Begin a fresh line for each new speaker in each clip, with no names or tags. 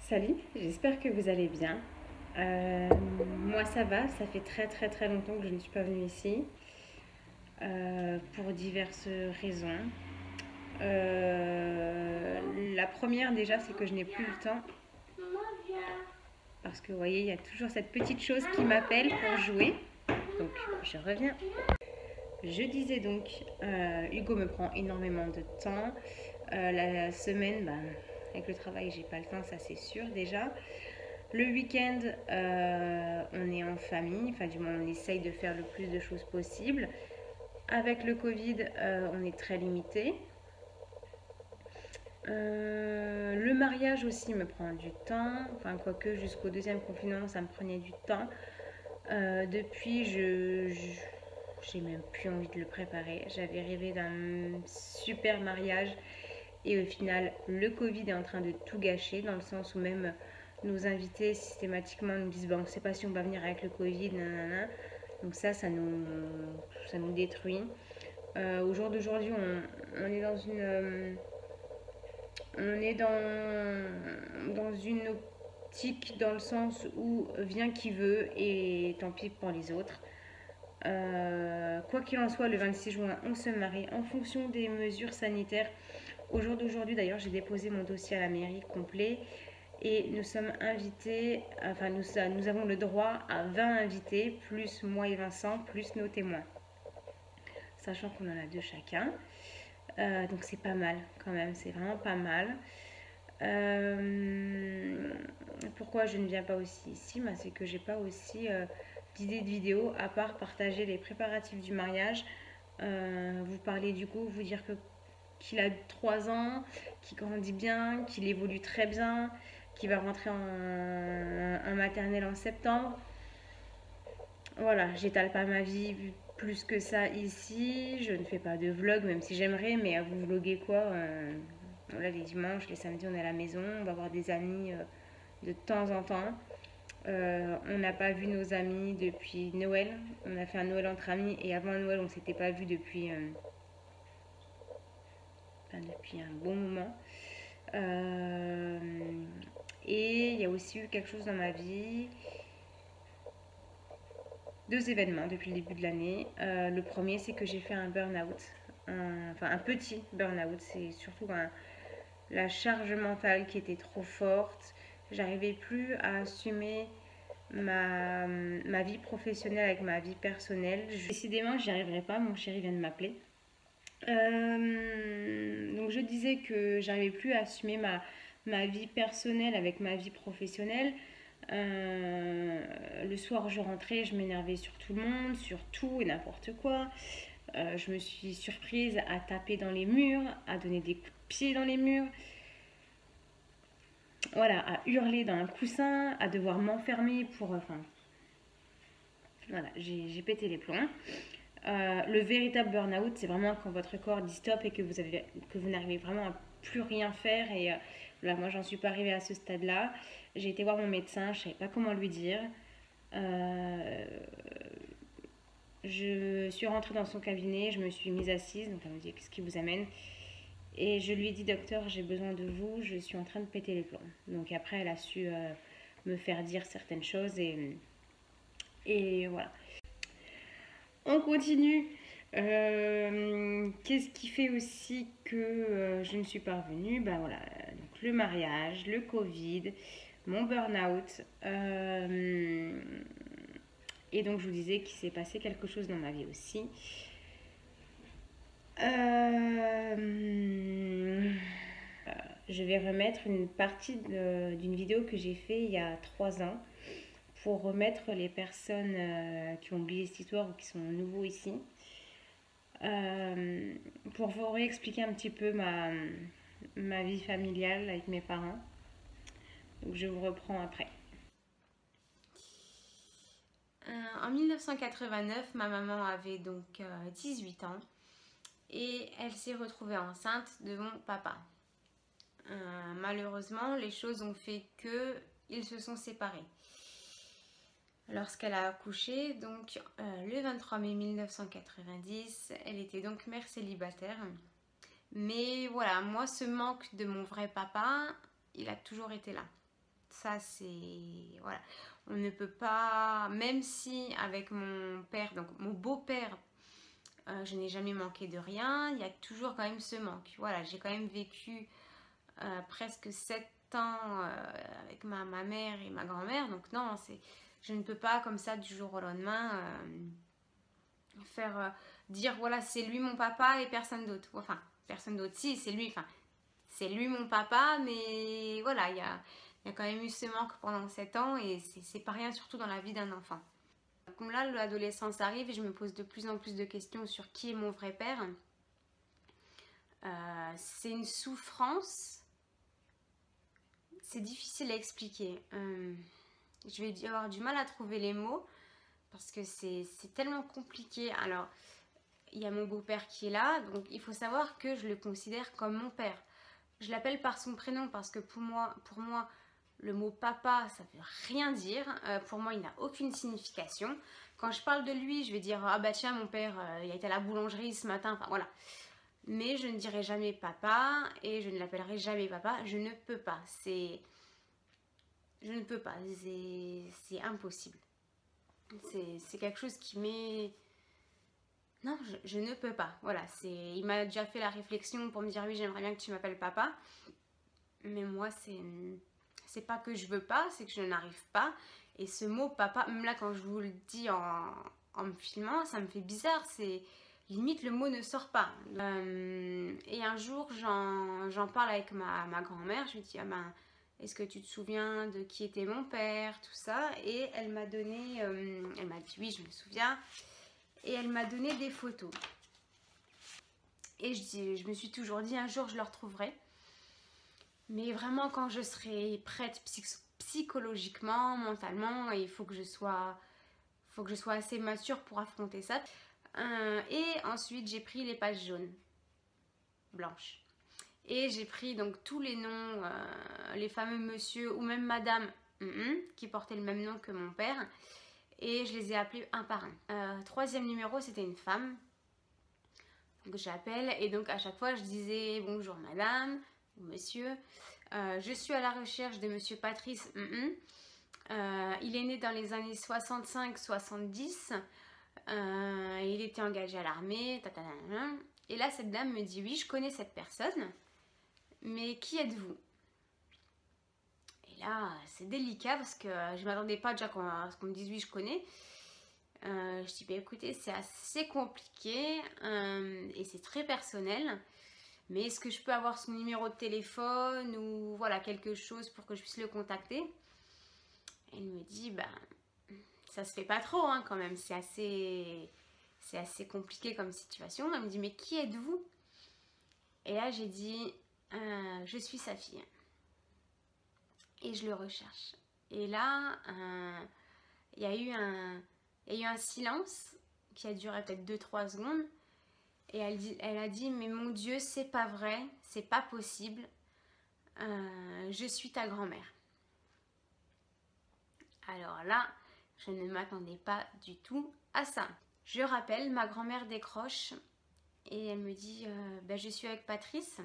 Salut, j'espère que vous allez bien. Moi ça va, ça fait très longtemps que je ne suis pas venue ici pour diverses raisons. La première déjà c'est que je n'ai plus le temps parce que vous voyez il y a toujours cette petite chose qui m'appelle pour jouer. Donc je reviens. Je disais donc, Hugo me prend énormément de temps. La semaine, avec le travail j'ai pas le temps, ça c'est sûr déjà. Le week-end, on est en famille, enfin du moins on essaye de faire le plus de choses possible. Avec le Covid, on est très limité. Le mariage aussi me prend du temps, enfin quoique jusqu'au deuxième confinement ça me prenait du temps. Depuis, j'ai même plus envie de le préparer. J'avais rêvé d'un super mariage et au final, le Covid est en train de tout gâcher dans le sens où même nos invités systématiquement nous disent bon, on ne sait pas si on va venir avec le Covid, nanana. Donc ça nous détruit. Au jour d'aujourd'hui, on est dans dans une optique dans le sens où vient qui veut et tant pis pour les autres. Quoi qu'il en soit, le 26 juin, on se marie en fonction des mesures sanitaires. Au jour d'aujourd'hui, d'ailleurs, j'ai déposé mon dossier à la mairie complet et nous sommes invités, enfin nous avons le droit à 20 invités, plus moi et Vincent, plus nos témoins, sachant qu'on en a deux chacun. Donc c'est pas mal quand même, c'est vraiment pas mal. Pourquoi je ne viens pas aussi ici, c'est que j'ai pas aussi d'idées de vidéos à part partager les préparatifs du mariage, vous parler du coup, vous dire que qu'il a 3 ans, qu'il grandit bien, qu'il évolue très bien, qu'il va rentrer en maternelle en septembre. Voilà, j'étale pas ma vie plus que ça ici. Je ne fais pas de vlog, même si j'aimerais, mais à vous vloguer quoi voilà, les dimanches, les samedis, on est à la maison, on va voir des amis de temps en temps. On n'a pas vu nos amis depuis Noël. On a fait un Noël entre amis et avant Noël, on ne s'était pas vu depuis un bon moment. Euh, et il y a aussi eu quelque chose dans ma vie, deux événements depuis le début de l'année. Le premier, c'est que j'ai fait un burn-out, enfin un petit burn-out. C'est surtout la charge mentale qui était trop forte. J'arrivais plus à assumer ma vie professionnelle avec ma vie personnelle. Décidément, j'y arriverai pas. Mon chéri vient de m'appeler. Donc je disais que j'arrivais plus à assumer ma vie personnelle avec ma vie professionnelle. Le soir, je rentrais, je m'énervais sur tout le monde, sur tout et n'importe quoi. Je me suis surprise à taper dans les murs, à donner des coups de pied dans les murs, voilà, à hurler dans un coussin, à devoir m'enfermer pour. Enfin, voilà, j'ai pété les plombs. Le véritable burn-out, c'est vraiment quand votre corps dit stop et que vous n'arrivez vraiment à plus rien faire. Et voilà, moi, j'en suis pas arrivée à ce stade-là. J'ai été voir mon médecin, je savais pas comment lui dire. Euh, je suis rentrée dans son cabinet, je me suis mise assise, donc elle me dit qu'est-ce qui vous amène. Et je lui ai dit docteur, j'ai besoin de vous, je suis en train de péter les plombs. Donc après, elle a su me faire dire certaines choses et voilà. On continue. Qu'est-ce qui fait aussi que je ne suis pas revenue? Ben voilà, donc le mariage, le Covid, mon burn-out. Et donc je vous disais qu'il s'est passé quelque chose dans ma vie aussi. Je vais remettre une partie d'une vidéo que j'ai fait il y a 3 ans pour remettre les personnes qui ont oublié cette histoire ou qui sont nouveaux ici. Pour vous réexpliquer un petit peu ma vie familiale avec mes parents. Donc je vous reprends après. En 1989, ma maman avait donc 18 ans et elle s'est retrouvée enceinte de mon papa. Malheureusement, les choses ont fait qu'ils se sont séparés. Lorsqu'elle a accouché, donc le 23 mai 1990, elle était donc mère célibataire. Mais voilà, moi, ce manque de mon vrai papa, il a toujours été là. Ça, c'est... Voilà. On ne peut pas... Même si avec mon père, donc mon beau-père, je n'ai jamais manqué de rien, il y a toujours quand même ce manque. Voilà, j'ai quand même vécu presque 7 ans avec ma mère et ma grand-mère. Donc non, je ne peux pas comme ça du jour au lendemain faire dire voilà, c'est lui mon papa et personne d'autre. Enfin, personne d'autre, si, c'est lui. Enfin, c'est lui mon papa, mais voilà, il y a quand même eu ce manque pendant 7 ans et c'est pas rien, surtout dans la vie d'un enfant. Comme là, l'adolescence arrive et je me pose de plus en plus de questions sur qui est mon vrai père. C'est une souffrance, c'est difficile à expliquer. Je vais avoir du mal à trouver les mots parce que c'est tellement compliqué. Alors, il y a mon beau-père qui est là, donc il faut savoir que je le considère comme mon père. Je l'appelle par son prénom parce que pour moi, le mot papa, ça veut rien dire. Pour moi, il n'a aucune signification. Quand je parle de lui, je vais dire ah bah tiens, mon père, il a été à la boulangerie ce matin. Enfin voilà. Mais je ne dirai jamais papa et je ne l'appellerai jamais papa. Je ne peux pas. Je ne peux pas. C'est impossible. C'est quelque chose qui m'est... Non, je ne peux pas. Voilà. Il m'a déjà fait la réflexion pour me dire oui, j'aimerais bien que tu m'appelles papa. Mais moi, c'est pas que je veux pas, c'est que je n'arrive pas. Et ce mot papa, même là quand je vous le dis en me filmant, ça me fait bizarre. C'est limite le mot ne sort pas. Et un jour, j'en parle avec ma grand-mère. Je lui dis ah ben, est-ce que tu te souviens de qui était mon père, tout ça. Et elle m'a donné, elle m'a dit oui, je me souviens. Et elle m'a donné des photos. Et je me suis toujours dit un jour je le retrouverai. Mais vraiment quand je serai prête psychologiquement, mentalement, il faut que je sois assez mature pour affronter ça. Et ensuite j'ai pris les pages jaunes, blanches. Et j'ai pris donc tous les noms, les fameux monsieur ou même madame qui portaient le même nom que mon père. Et je les ai appelés un par un. Troisième numéro, c'était une femme. Donc j'appelle et donc à chaque fois je disais bonjour madame ou monsieur. Je suis à la recherche de monsieur Patrice. Il est né dans les années 65-70. Il était engagé à l'armée. Et là cette dame me dit oui, je connais cette personne. Mais qui êtes-vous? Et là c'est délicat parce que je m'attendais pas déjà à ce qu'on me dise oui, je connais. Je dis bah écoutez, c'est assez compliqué et c'est très personnel, mais est-ce que je peux avoir son numéro de téléphone ou voilà quelque chose pour que je puisse le contacter? Elle me dit bah ça se fait pas trop hein, quand même, c'est assez compliqué comme situation. Elle me dit mais qui êtes-vous? Et là j'ai dit je suis sa fille et je le recherche. Et là il y a eu un silence qui a duré peut-être 2-3 secondes. Et elle a dit, mais mon Dieu, c'est pas vrai, c'est pas possible. Je suis ta grand-mère. Alors là, je ne m'attendais pas du tout à ça. Je rappelle, ma grand-mère décroche et elle me dit, ben, je suis avec Patrice.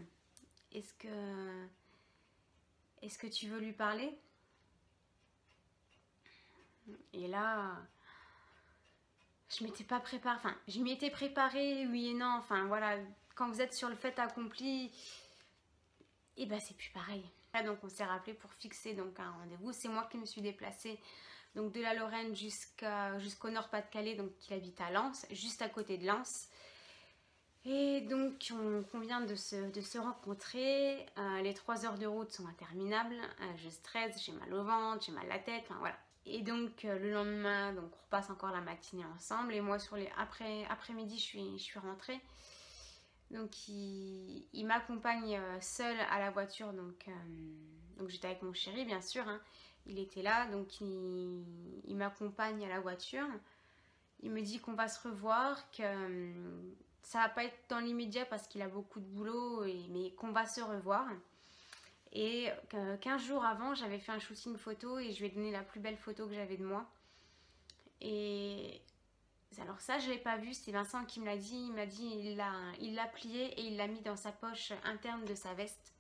Est-ce que tu veux lui parler? Et là... je m'étais pas préparée, enfin je m'y étais préparée, oui et non, enfin voilà, quand vous êtes sur le fait accompli, et ben c'est plus pareil. Là, donc on s'est rappelé pour fixer donc un rendez-vous, c'est moi qui me suis déplacée donc de la Lorraine jusqu'au Nord-Pas-de-Calais, donc il habite à Lens, juste à côté de Lens. Et donc on convient de se rencontrer, les 3 heures de route sont interminables, je stresse, j'ai mal au ventre, j'ai mal à la tête, enfin voilà. Et donc le lendemain, donc on repasse encore la matinée ensemble. Et moi après-midi, je suis rentrée. Donc il m'accompagne seule à la voiture. Donc j'étais avec mon chéri bien sûr. Hein. Il était là, donc il m'accompagne à la voiture. Il me dit qu'on va se revoir, que ça va pas être dans l'immédiat parce qu'il a beaucoup de boulot, mais qu'on va se revoir. Et 15 jours avant, j'avais fait un shooting photo et je lui ai donné la plus belle photo que j'avais de moi. Et alors ça, je ne l'ai pas vu, c'est Vincent qui me l'a dit. Il m'a dit il l'a plié et il l'a mis dans sa poche interne de sa veste.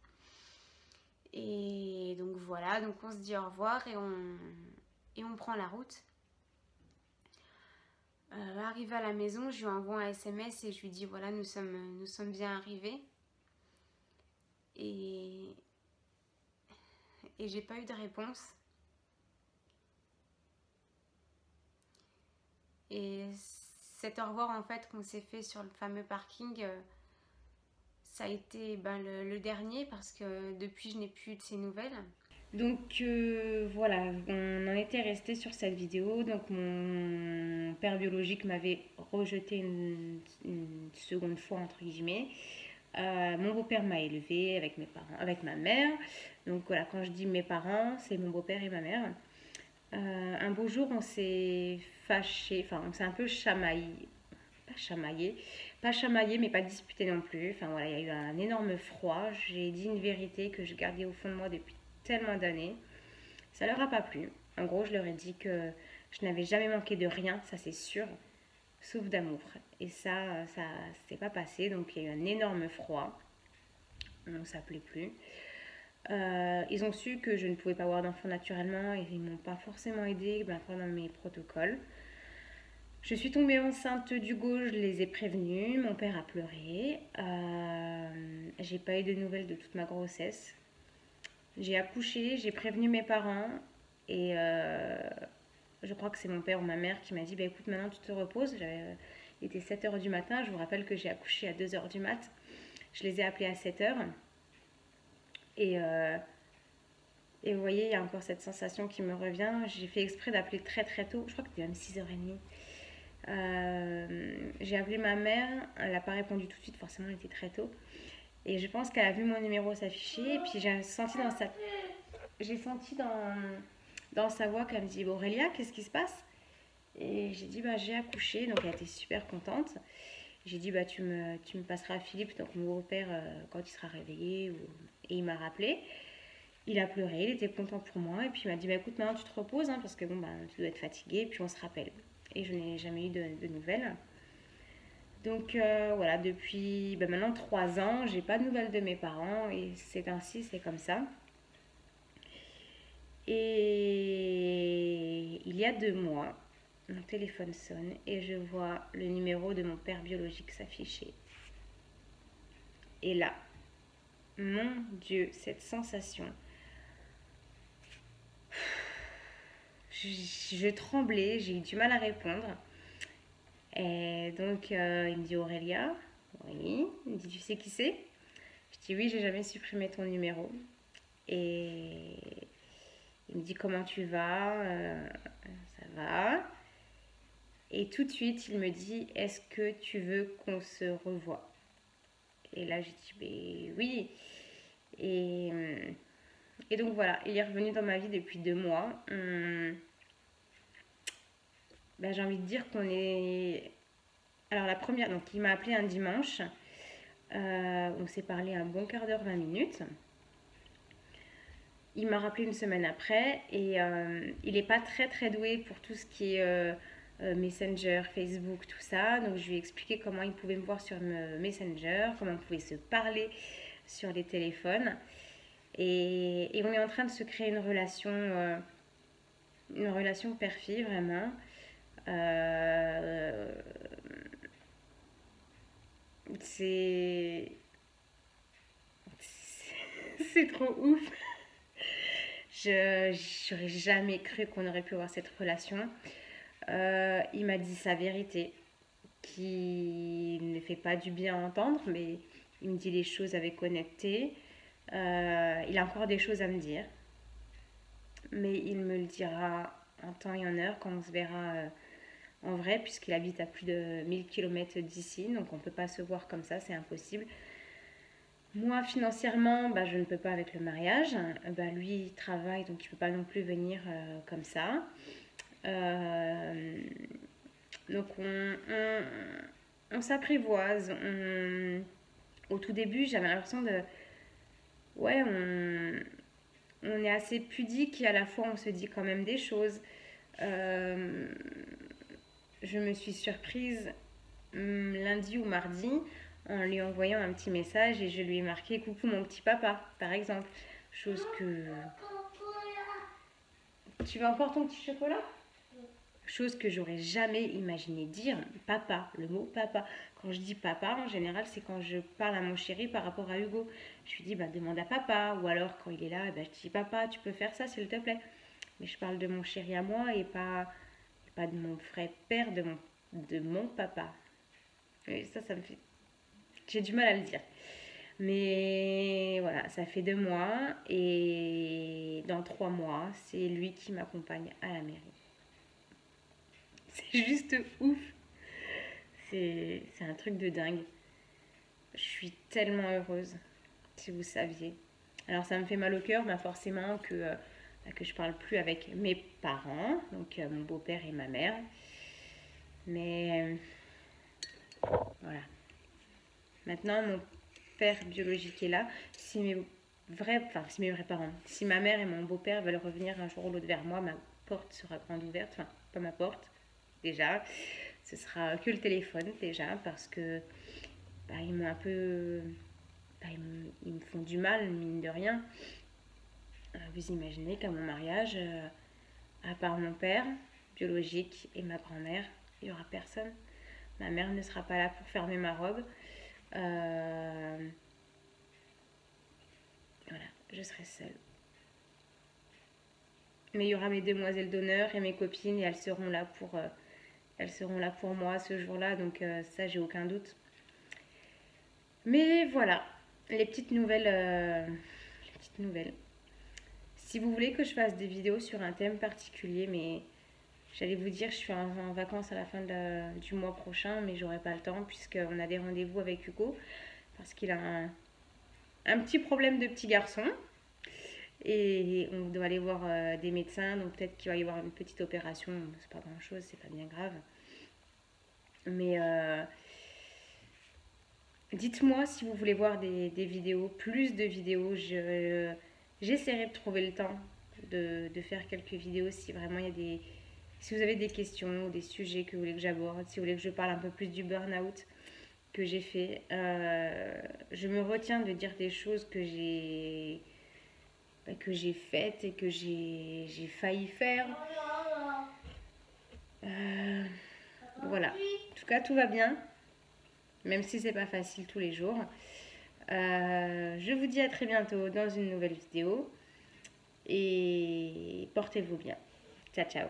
Et donc voilà, donc on se dit au revoir et on prend la route. Arrivé à la maison, je lui envoie un SMS et je lui dis voilà, nous sommes bien arrivés. Et, et j'ai pas eu de réponse. Et cet au revoir en fait qu'on s'est fait sur le fameux parking, ça a été le dernier parce que depuis je n'ai plus de ses nouvelles.
Donc voilà, on en était resté sur cette vidéo. Donc mon père biologique m'avait rejeté une seconde fois entre guillemets. Mon beau-père m'a élevée avec mes parents, avec ma mère. Donc voilà, quand je dis mes parents, c'est mon beau-père et ma mère. Un beau jour, on s'est fâché, enfin on s'est un peu chamaillé, pas chamaillé, pas chamaillé, mais pas disputé non plus. Enfin voilà, il y a eu un énorme froid. J'ai dit une vérité que je gardais au fond de moi depuis tellement d'années. Ça leur a pas plu. En gros, je leur ai dit que je n'avais jamais manqué de rien, ça c'est sûr, sauf d'amour. Et ça s'est pas passé, donc il y a eu un énorme froid. On ne s'appelait plus. Ils ont su que je ne pouvais pas avoir d'enfant naturellement et ils m'ont pas forcément aidé pendant mes protocoles. Je suis tombée enceinte d'Hugo, je les ai prévenus. Mon père a pleuré. J'ai pas eu de nouvelles de toute ma grossesse. J'ai accouché, j'ai prévenu mes parents et je crois que c'est mon père ou ma mère qui m'a dit bah, écoute, maintenant tu te reposes. Il était 7h du matin. Je vous rappelle que j'ai accouché à 2h du mat. Je les ai appelés à 7h. Et, euh, et vous voyez, il y a encore cette sensation qui me revient. J'ai fait exprès d'appeler très très tôt. Je crois que c'était même 6h30. J'ai appelé ma mère. Elle n'a pas répondu tout de suite. Forcément, elle était très tôt. Et je pense qu'elle a vu mon numéro s'afficher. Et puis j'ai senti dans sa voix qu'elle me dit Aurélia, qu'est-ce qui se passe? Et j'ai dit bah j'ai accouché, donc elle était super contente. J'ai dit bah tu me passeras à Philippe, donc mon beau-père quand il sera réveillé. Et il m'a rappelé. Il a pleuré, il était content pour moi. Et puis il m'a dit bah écoute maintenant tu te reposes parce que bon bah tu dois être fatigué. Puis on se rappelle. Et je n'ai jamais eu de nouvelles. Donc voilà, depuis maintenant 3 ans, j'ai pas de nouvelles de mes parents et c'est ainsi, c'est comme ça. Et il y a 2 mois, mon téléphone sonne et je vois le numéro de mon père biologique s'afficher. Et là, mon Dieu, cette sensation. Je tremblais, j'ai eu du mal à répondre. Et donc, il me dit Aurélia, oui. Il me dit tu sais qui c'est? Je dis oui, j'ai jamais supprimé ton numéro. Et il me dit comment tu vas? Ça va. Et tout de suite, il me dit est-ce que tu veux qu'on se revoie? Et là, j'ai dit ben oui. Et, et donc voilà, il est revenu dans ma vie depuis 2 mois. J'ai envie de dire qu'on est. Alors la première, donc il m'a appelé un dimanche. On s'est parlé un bon quart d'heure, 20 minutes. Il m'a rappelé une semaine après et il n'est pas très très doué pour tout ce qui est Messenger, Facebook, tout ça. Donc je lui ai expliqué comment il pouvait me voir sur Messenger, comment on pouvait se parler sur les téléphones. Et on est en train de se créer une relation père-fille vraiment. Euh, c'est c'est trop ouf. J'aurais jamais cru qu'on aurait pu avoir cette relation. Il m'a dit sa vérité, qui ne fait pas du bien à entendre, mais il me dit les choses avec honnêteté. Il a encore des choses à me dire, mais il me le dira en temps et en heure quand on se verra en vrai, puisqu'il habite à plus de 1000 km d'ici, donc on ne peut pas se voir comme ça, c'est impossible. Moi, financièrement, je ne peux pas avec le mariage. Lui, il travaille, donc il ne peut pas non plus venir comme ça. Euh, donc on s'apprivoise. Au tout début, j'avais l'impression de. Ouais, on est assez pudique et à la fois on se dit quand même des choses. Euh, je me suis surprise lundi ou mardi en lui envoyant un petit message et je lui ai marqué coucou mon petit papa par exemple. Chose que... Tu veux encore ton petit chocolat? Chose que j'aurais jamais imaginé dire. Papa, le mot papa. Quand je dis papa, en général, c'est quand je parle à mon chéri par rapport à Hugo. Je lui dis, bah, demande à papa. Ou alors, quand il est là, bah, je dis, papa, tu peux faire ça, s'il te plaît. Mais je parle de mon chéri à moi et pas de mon frère père, de mon papa. Et ça me fait... J'ai du mal à le dire. Mais voilà, ça fait 2 mois et dans 3 mois, c'est lui qui m'accompagne à la mairie. C'est juste ouf. C'est un truc de dingue. Je suis tellement heureuse, si vous saviez. Alors ça me fait mal au cœur, bah forcément que je parle plus avec mes parents, donc mon beau-père et ma mère. Mais voilà. Maintenant, mon père biologique est là. Si mes vrais parents, si ma mère et mon beau-père veulent revenir un jour ou l'autre vers moi, ma porte sera grande ouverte. Enfin, pas ma porte, déjà. Ce sera que le téléphone, déjà, parce que bah, ils m'ont un peu... Bah, ils me font du mal, mine de rien. Vous imaginez qu'à mon mariage, à part mon père biologique et ma grand-mère, il n'y aura personne. Ma mère ne sera pas là pour fermer ma robe. Voilà, je serai seule. Mais il y aura mes demoiselles d'honneur et mes copines et elles seront là pour moi ce jour-là, donc ça j'ai aucun doute. Mais voilà, les petites nouvelles. Si vous voulez que je fasse des vidéos sur un thème particulier, mais j'allais vous dire, je suis en vacances à la fin du mois prochain, mais j'aurai pas le temps puisqu'on a des rendez-vous avec Hugo parce qu'il a un petit problème de petit garçon et on doit aller voir des médecins, donc peut-être qu'il va y avoir une petite opération, c'est pas grand-chose, c'est pas bien grave. Mais dites-moi si vous voulez voir des vidéos, plus de vidéos. J'essaierai de trouver le temps de faire quelques vidéos si vraiment il y a des... Si vous avez des questions ou des sujets que vous voulez que j'aborde, si vous voulez que je parle un peu plus du burn-out que j'ai fait, je me retiens de dire des choses que j'ai faites et que j'ai failli faire. Voilà. En tout cas, tout va bien, même si c'est pas facile tous les jours. Je vous dis à très bientôt dans une nouvelle vidéo et portez-vous bien. Ciao, ciao.